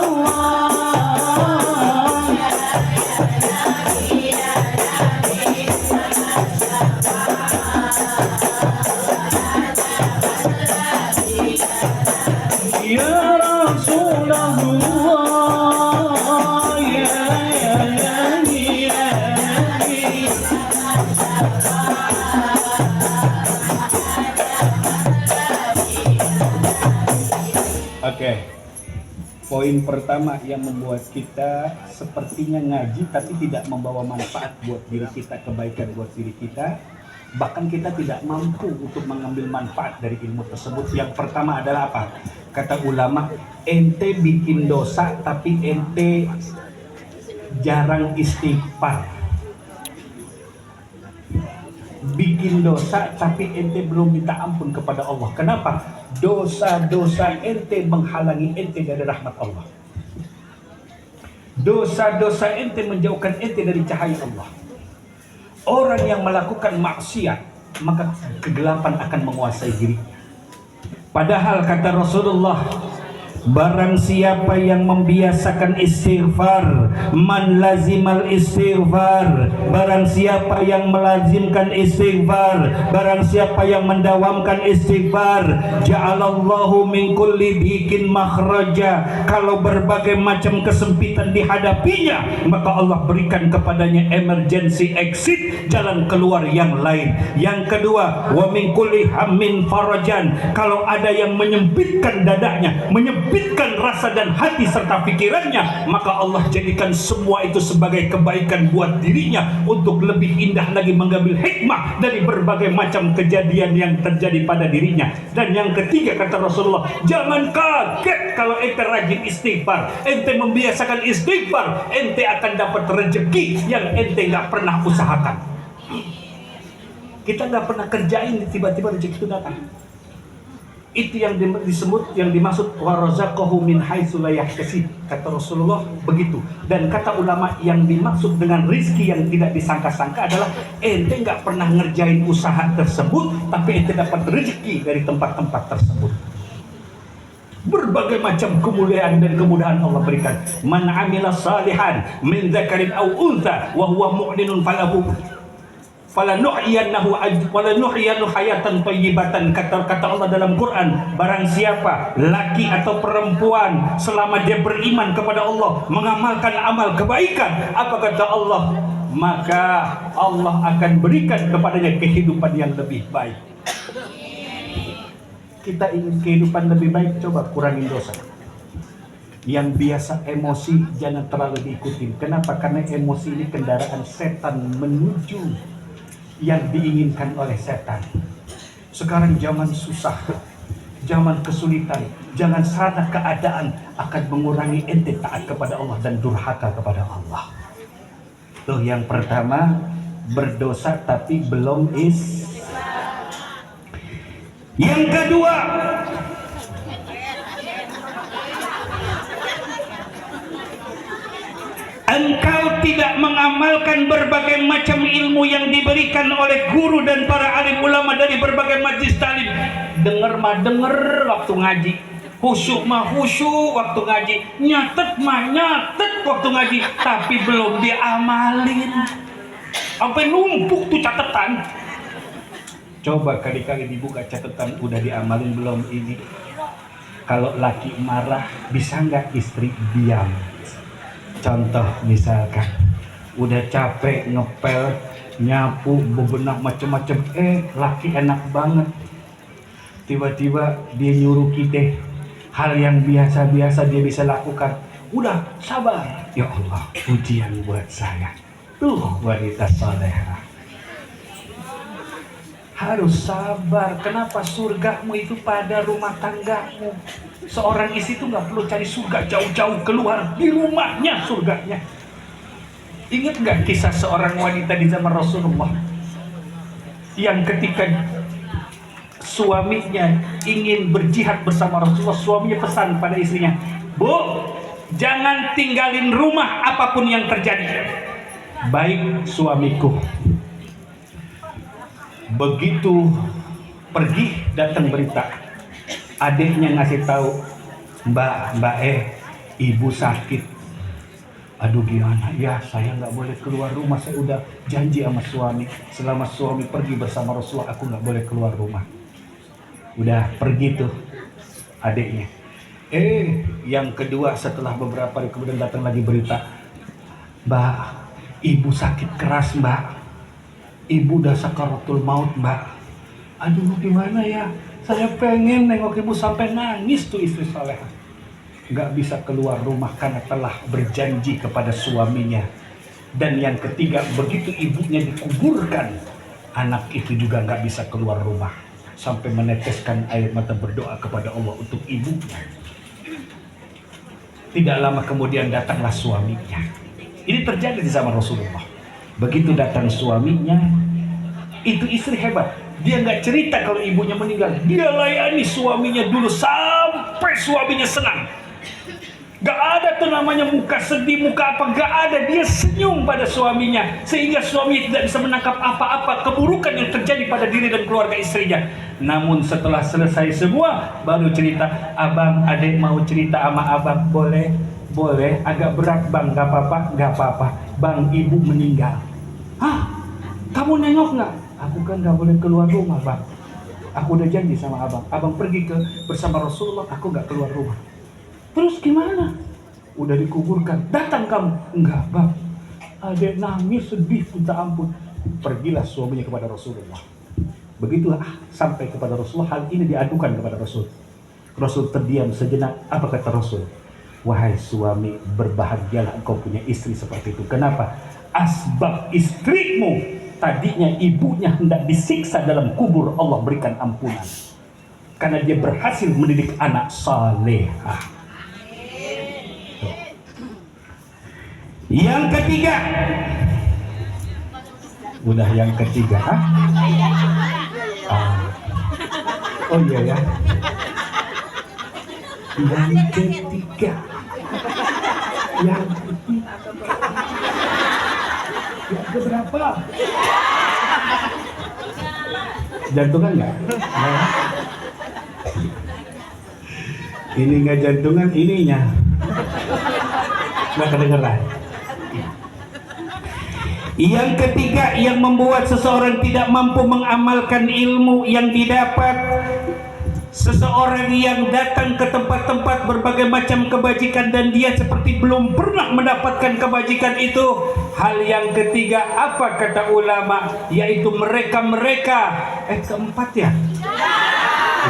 Ya Rasulullah. Oke. Poin pertama yang membuat kita sepertinya ngaji tapi tidak membawa manfaat buat diri kita, kebaikan buat diri kita, bahkan kita tidak mampu untuk mengambil manfaat dari ilmu tersebut. Yang pertama adalah apa? Kata ulama, ente bikin dosa tapi ente jarang istighfar. Bikin dosa tapi ente belum minta ampun kepada Allah. Kenapa? Dosa-dosa ente menghalangi ente dari rahmat Allah. Dosa-dosa ente menjauhkan ente dari cahaya Allah. Orang yang melakukan maksiat, maka kegelapan akan menguasai dirinya. Padahal kata Rasulullah, barang siapa yang membiasakan istighfar, man lazimal istighfar, barang siapa yang melazimkan istighfar, barang siapa yang mendawamkan istighfar, ja'alallahu min kulli dhikin makhraja. Kalau berbagai macam kesempitan dihadapinya, maka Allah berikan kepadanya emergency exit, jalan keluar yang lain. Yang kedua, wa min kulli hammin farajan. Kalau ada yang menyempitkan dadanya, menyempitkan rasa dan hati serta pikirannya, maka Allah jadikan semua itu sebagai kebaikan buat dirinya untuk lebih indah lagi mengambil hikmah dari berbagai macam kejadian yang terjadi pada dirinya. Dan yang ketiga kata Rasulullah, jangan kaget kalau ente rajin istighfar, ente membiasakan istighfar, ente akan dapat rezeki yang ente nggak pernah usahakan. Kita nggak pernah kerjain, tiba-tiba rezeki itu datang. Itu yang disebut, yang dimaksud warazaqahu min haitsu la yahtasib. Kata Rasulullah begitu. Dan kata ulama, yang dimaksud dengan rizki yang tidak disangka-sangka adalah ente nggak pernah ngerjain usaha tersebut, tapi ente dapat rezeki dari tempat-tempat tersebut. Berbagai macam kemuliaan dan kemudahan Allah berikan. Man amila salihan min dzakarin aw untha wa huwa mu'minun falahu falanuhyiyannahu hayatan thayyibatan. Kata Allah dalam Quran, barang siapa laki atau perempuan selama dia beriman kepada Allah, mengamalkan amal kebaikan, apa kata Allah? Maka Allah akan berikan kepadanya kehidupan yang lebih baik. Kita ingin kehidupan lebih baik, coba kurangin dosa. Yang biasa emosi jangan terlalu diikutin. Kenapa? Karena emosi ini kendaraan setan menuju yang diinginkan oleh setan. Sekarang zaman susah, zaman kesulitan, jangan salah keadaan akan mengurangi ente taat kepada Allah dan durhaka kepada Allah. Tuh yang pertama, berdosa tapi belum Yang kedua, engkau tidak mengamalkan berbagai macam ilmu yang diberikan oleh guru dan para alim ulama dari berbagai majlis talim. Dengar mah denger waktu ngaji, khusyuk mah khusyuk waktu ngaji, nyatet mah nyatet waktu ngaji, tapi belum diamalin. Sampai numpuk tuh catatan. Coba kali-kali dibuka catatan, udah diamalin belum ini? Kalau laki marah, bisa nggak istri diam? Contoh misalkan, udah capek ngepel, nyapu, bebenah macam-macam, laki enak banget. Tiba-tiba dia nyuruh kita hal yang biasa-biasa dia bisa lakukan. Udah sabar, ya Allah, ujian buat saya. Tuh wanita salehah. Harus sabar. Kenapa? Surgamu itu pada rumah tanggamu. Seorang istri itu nggak perlu cari surga jauh-jauh keluar, di rumahnya surganya. Ingat nggak kisah seorang wanita di zaman Rasulullah? yang ketika suaminya ingin berjihad bersama Rasulullah, suaminya pesan pada istrinya, "Bu, jangan tinggalin rumah apapun yang terjadi." Baik suamiku. Begitu pergi, datang berita, adiknya ngasih tahu, Mbak ibu sakit. Aduh gimana ya, saya nggak boleh keluar rumah, saya udah janji sama suami, selama suami pergi bersama Rasulullah aku nggak boleh keluar rumah. Udah pergi tuh adiknya. Yang kedua, setelah beberapa hari kemudian datang lagi berita, Mbak, ibu sakit keras Mbak, ibu udah sakaratul maut Mbak. Aduh gimana ya, saya pengen nengok ibu sampai nangis tuh istri salehah. Nggak bisa keluar rumah karena telah berjanji kepada suaminya. Dan yang ketiga, begitu ibunya dikuburkan, anak itu juga nggak bisa keluar rumah sampai meneteskan air mata berdoa kepada Allah untuk ibunya. Tidak lama kemudian datanglah suaminya. Ini terjadi di zaman Rasulullah. Begitu datang suaminya, itu istri hebat. Dia nggak cerita kalau ibunya meninggal. Dia layani suaminya dulu sampai suaminya senang. Gak ada tuh namanya muka sedih, muka apa, gak ada. Dia senyum pada suaminya sehingga suami tidak bisa menangkap apa-apa keburukan yang terjadi pada diri dan keluarga istrinya. Namun setelah selesai semua baru cerita, abang, adik mau cerita sama abang. Boleh, boleh. Agak berat bang, gak apa-apa, gak apa-apa. Bang, ibu meninggal. Hah? Kamu nengok gak? Aku kan gak boleh keluar rumah bang. Aku udah janji sama abang. Abang pergi bersama Rasulullah, aku gak keluar rumah. Terus gimana? Udah dikuburkan, datang kamu? Enggak bang, adek nangis sedih minta ampun. Pergilah suaminya kepada Rasulullah. Begitulah sampai kepada Rasulullah, hal ini diadukan kepada Rasul. Rasul terdiam sejenak. Apa kata Rasul? Wahai suami, berbahagialah engkau punya istri seperti itu. Kenapa? Asbab istrimu tadinya ibunya hendak disiksa dalam kubur, Allah berikan ampunan karena dia berhasil mendidik anak salehah. Yang ketiga, udah yang ketiga, oh iya ya, yang ketiga, yang keberapa? Jantungan nggak? Ini nggak jantungan, ininya nggak kedengeran. Yang ketiga yang membuat seseorang tidak mampu mengamalkan ilmu yang didapat, seseorang yang datang ke tempat-tempat berbagai macam kebajikan dan dia seperti belum pernah mendapatkan kebajikan itu. Hal yang ketiga apa kata ulama? Yaitu mereka-mereka keempat ya.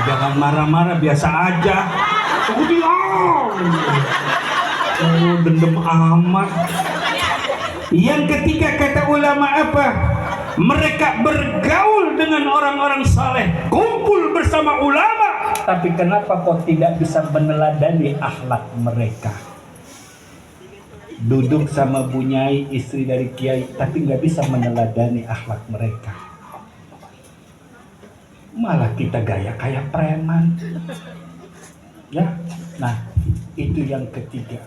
Jangan marah-marah, biasa aja. Dendam amat. Yang ketiga kata ulama apa? Mereka bergaul dengan orang-orang saleh, kumpul bersama ulama, tapi kenapa kok tidak bisa meneladani akhlak mereka? Duduk sama bunyai, istri dari kiai, tapi nggak bisa meneladani akhlak mereka. Malah kita gaya kayak preman. Ya, nah itu yang ketiga.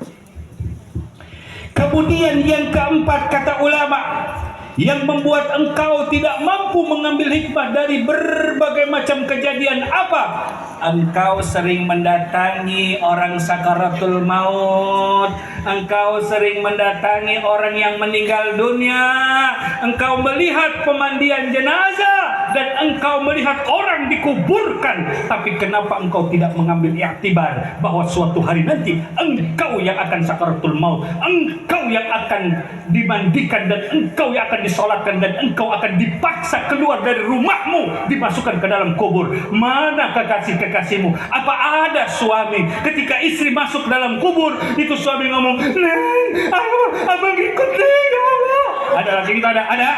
Kemudian yang keempat kata ulama, yang membuat engkau tidak mampu mengambil hikmah dari berbagai macam kejadian apa? Engkau sering mendatangi orang sakaratul maut, engkau sering mendatangi orang yang meninggal dunia, engkau melihat pemandian jenazah, dan engkau melihat orang dikuburkan. Tapi kenapa engkau tidak mengambil iktibar bahwa suatu hari nanti engkau yang akan sakaratul maut, engkau yang akan dimandikan, dan engkau yang akan disolatkan, dan engkau akan dipaksa keluar dari rumahmu, dimasukkan ke dalam kubur. Mana kekasih-kekasihmu? Apa ada suami ketika istri masuk dalam kubur itu suami ngomong, "Neng, abang ikut neng, ya Allah." Ada lagi gitu, ada.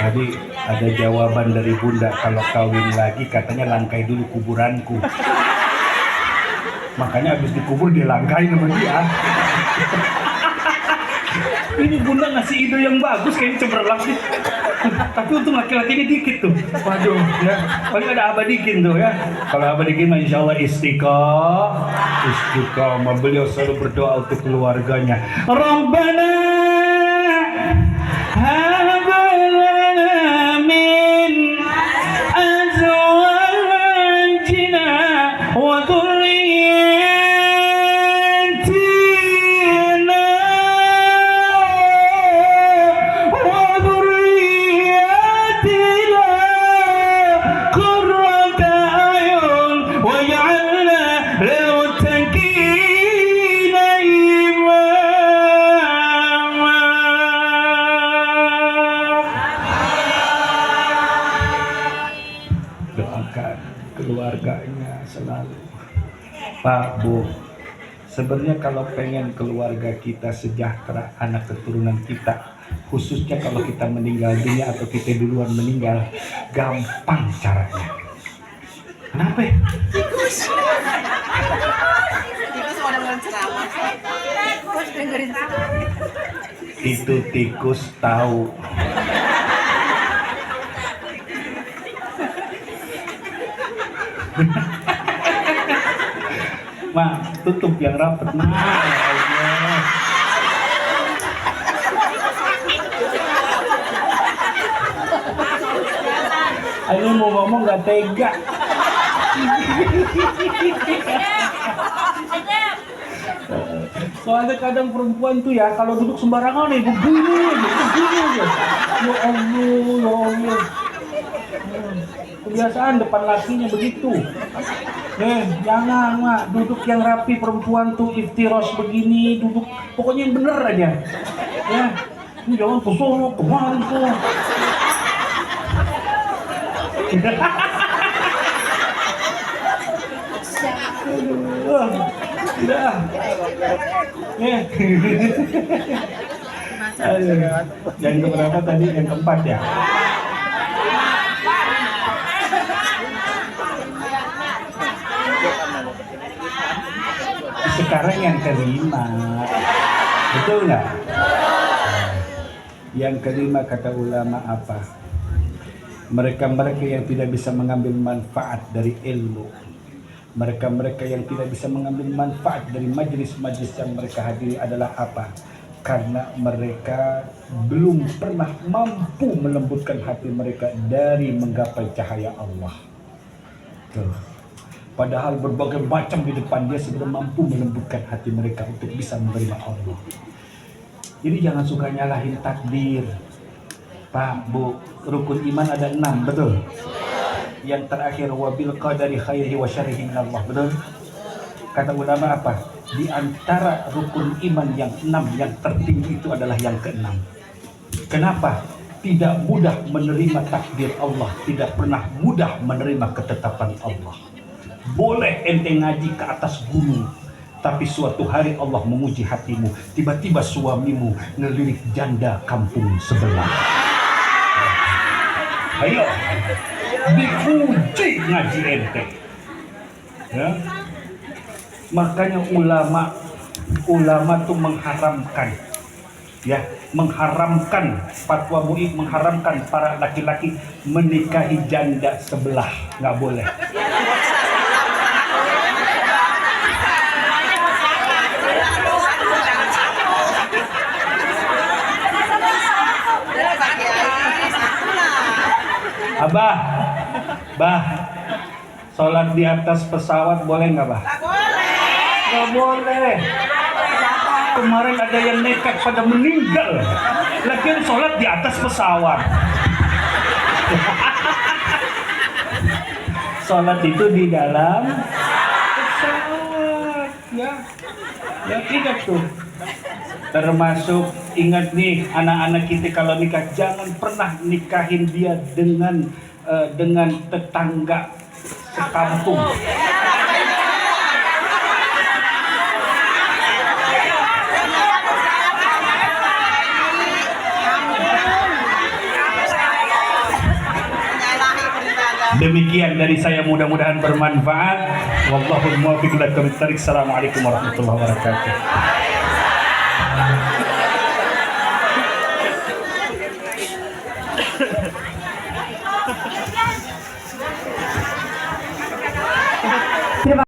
Tadi ada jawaban dari bunda, kalau kawin lagi katanya langkai dulu kuburanku. Makanya habis dikubur dilangkai sama dia. Ini bunda ngasih ide yang bagus, kayaknya cemerlang sih. Tapi untung laki-lakinya dikit tuh. Waduh ya, paling ada abadikin tuh ya. Kalau abadikin mah insya Allah istiqomah. Beliau selalu berdoa untuk keluarganya. Rabbana hab lana min azwajina wa keluarganya selalu. Pak, Bu, sebenarnya kalau pengen keluarga kita sejahtera, anak keturunan kita, khususnya kalau kita meninggal dunia atau kita duluan meninggal, gampang caranya. Kenapa? Tikus orang ceramah. Tikus dengerin Itu tikus tahu. Ma, tutup yang rapat. Ma, ya Allah. Ini mau ngomong gak tega. Soalnya kadang perempuan tuh ya kalau duduk sembarangan nih begini aja. Ya Allah. Kebiasaan depan lakinya begitu. Jangan mak, duduk yang rapi perempuan tuh iftiros begini, duduk pokoknya yang bener aja. Ya, ini jangan kesana kemarin tuh. Udah. Yang keberapa tadi? Yang keempat ya. Sekarang yang kelima, betul nggak? Yang kelima kata ulama apa? Mereka-mereka yang tidak bisa mengambil manfaat dari ilmu, mereka-mereka yang tidak bisa mengambil manfaat dari majelis-majelis yang mereka hadiri adalah apa? Karena mereka belum pernah mampu melembutkan hati mereka dari menggapai cahaya Allah. Tuh. Padahal berbagai macam di depan dia sudah mampu melembutkan hati mereka untuk bisa menerima Allah. Jadi jangan suka nyalahin takdir. Pak, Bu, rukun iman ada 6, betul? Yang terakhir wabil qadari khairihi wa syarrihi minallah, betul? Kata ulama apa? Di antara rukun iman yang 6 yang tertinggi itu adalah yang ke-6. Kenapa? Tidak mudah menerima takdir Allah, tidak pernah mudah menerima ketetapan Allah. Boleh ente ngaji ke atas gunung, tapi suatu hari Allah menguji hatimu. Tiba-tiba suamimu ngelirik janda kampung sebelah. Ayo, diuji ngaji ente. Ya. Makanya ulama tuh mengharamkan, ya, mengharamkan fatwa MUI mengharamkan para laki-laki menikahi janda sebelah, nggak boleh. Abah, Bah, sholat di atas pesawat boleh nggak, Bah? Nggak boleh. Kemarin ada yang nekat pada meninggal, lagian sholat di atas pesawat. Sholat itu di dalam pesawat, ya. Ya tidak tuh. Termasuk ingat nih anak-anak kita kalau nikah jangan pernah nikahin dia dengan tetangga sekampung. Demikian dari saya, mudah-mudahan bermanfaat. Wallahul muwaffiq ila aqwamit thoriq. Assalamualaikum warahmatullahi wabarakatuh.